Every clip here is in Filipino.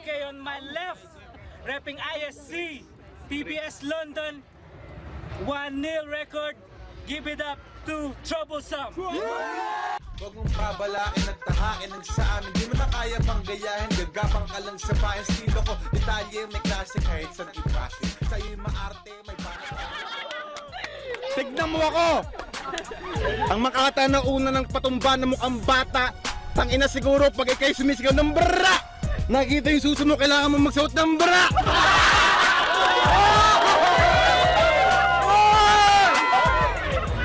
Okay, on my left, repping ISC, TBS London, 1-0 record. Give it up to Troublesome. Huwag mong babalain at tahain ang sa amin. Di mo na kaya pang gayahin. Gagapang ka lang sa bayan. Estilo ko, detalye, may klase kahit saan ipasok. Sa'yo'y maarte, may banat. Tignan mo ako! Ang makata na una ng patumba na mukhang bata. Tangina siguro pag ikay sumisigaw ng bra! Nakita yung suso mo, kailangan mo magsuot ng bra!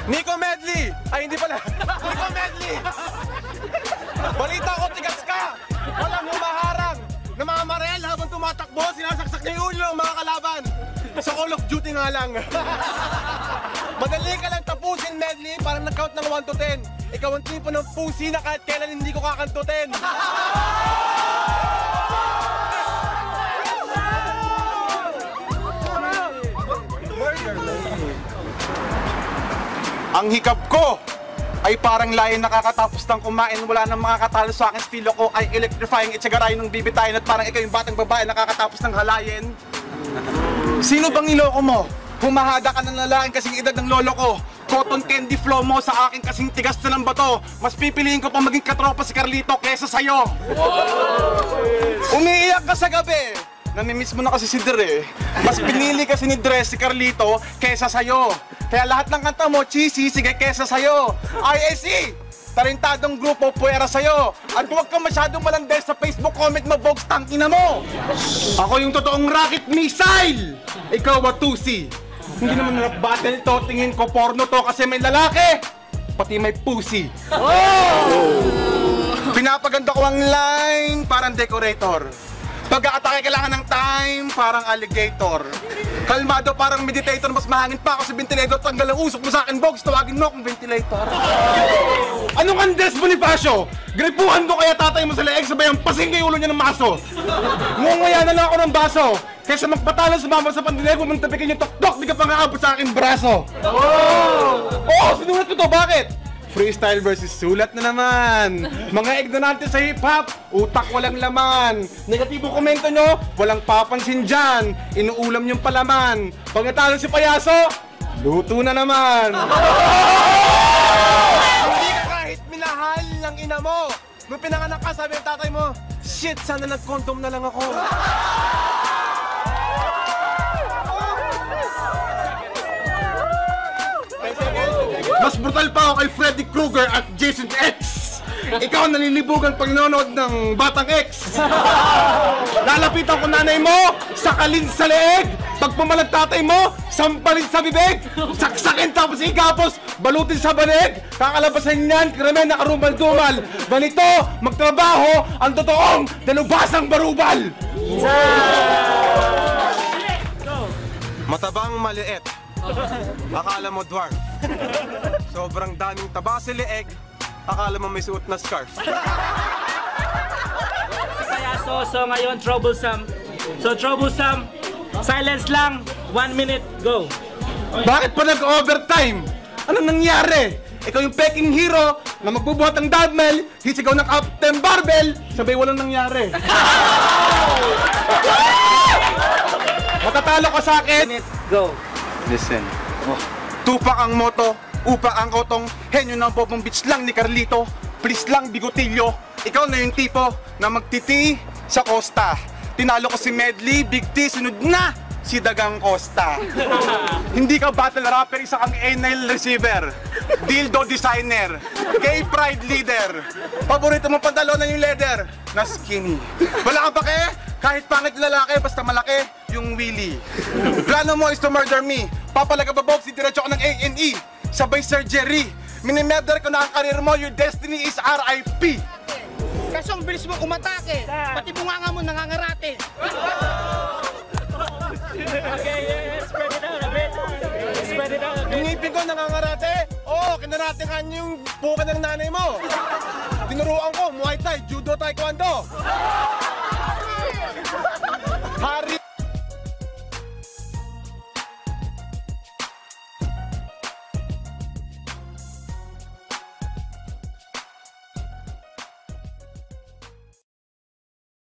Nico Medley! Ay, hindi pala. Nico Medley! Balita ko, tigas ka! Walang humaharang! Na mga marel habang tumatakbo, sinasaksak niya yung ulo ng mga kalaban. Sa Call of Duty nga lang. Madali ka lang tapusin, Medley. Parang nag-count ng 1 to 10. Ikaw ang tipo ng pusi na kahit kailan hindi ko kakantutin. Ang hikab ko ay parang layan nakakatapos ng kumain. Wala nang makakatalo sa akin. Estilo ko ay electrifying. Itsagarayin ng bibitayin at parang ikaw yung batang babae nakakatapos ng halayin. Sino bang niloko mo? Humahada ka ng lalaking kasing edad ng lolo ko. Cotton candy flow mo sa akin kasing tigas na ng bato. Mas pipiliin ko pa maging katropa si Carlito kesa sa'yo. Umiiyak ka sa gabi. Namimiss mo na kasi si Dre. Mas pinili kasi ni Dre si Carlito kesa sa'yo. Kaya lahat ng kanta mo, cheesy, sige kesa sa'yo. ISC! Tarintadong grupo, puwera sa'yo. At huwag kang masyadong malandel sa Facebook comment mo, Bogs, tangina mo. Ako yung totoong rocket missile. Ikaw, Watusi. Hindi naman rap battle to, tingin ko porno to kasi may lalaki. Pati may pussy. Pinapaganda ko ang line, parang decorator. Pagkakatake kailangan ng time, parang alligator. Kalmado, parang meditator, mas mahangin pa ako sa ventilator. Tanggal ang usok mo sa akin, Bogs, tawagin mo akong ventilator. Anong Andres Bonifacio? Gripuhan ko kaya tatay mo sa leeg, sabay ang pasing kay ulo niya ng maso. Ngungaya na lang ako ng baso. Kaysa magpatalo sa mama sa pandinig, mamantapikin yung tok-tok, di ka pa nga abot sa akin braso. Oo, sinulat ko to, bakit? Freestyle versus sulat na naman. Mga ignorante sa hip-hop, utak walang laman. Negatibong komento nyo, walang papansin dyan. Inuulam yung palaman. Pag natalo si Payaso, luto na naman. Hindi ka kahit minahal ng ina mo. Nung pinanganak ka, sabi ng tatay mo, shit, sana nag-condom na lang ako. Mas brutal pa ako kay Freddy Krueger at Jason X. Ikaw ang nalilibugan pag nanonood ng Batang X. Lalapitan ko nanay mo, sakalin sa leeg. Pag pumalag tatay mo, sampalin sa bibig. Saksakin tapos igapos, balutin sa banig. Kakalabasan niyan, krimen na karumal-dumal. Ganito, magtrabaho ang totoong dalubasang barubal. Matabang maliit. Akala mo dwarf. Sobrang daming taba sa leeg. Akala mo may suot na scarf. Kaya so ngayon Troublesome. So Troublesome, silence lang, 1 minute, go. Bakit pa nag-overtime? Anong nangyari? Ikaw yung peking hero na magbubuhat ng dadmel, hisigaw ng Captain Barbell, sabay walang nangyari. Matatalo ka sa akin. Go. Listen. Tupak ang moto, upak ang otong, henyo ng Bobong Beach lang ni Carlito. Please lang, bigotilyo. Ikaw na yung tipo na magtiti sa Costa. Tinalo ko si Medley, Big T, sunod na si Dagang Costa. Hindi ka battle rapper, isa kang anal receiver. Dildo designer. Gay pride leader. Paborito mong pantalon na yung leather na skinny. Wala ka pa kaya? Kahit pangit lalaki, basta malaki yung willy. Plano mo is to murder me. Papalaga ba, Bogs, diretso ko ng A&E. Sabay surgery. Minimurder ko na ang karir mo, your destiny is RIP. Kasi ang bilis mo umatake, pati bunganga mo nangangarate. Okay, yeah, spread it out a bit. Spread it out a bit. Yung ngipin ko nangangarate? Oo, kinaratehan yung buka ng nanay mo. Tinuruan ko, Muay Thai, Judo, Taekwondo.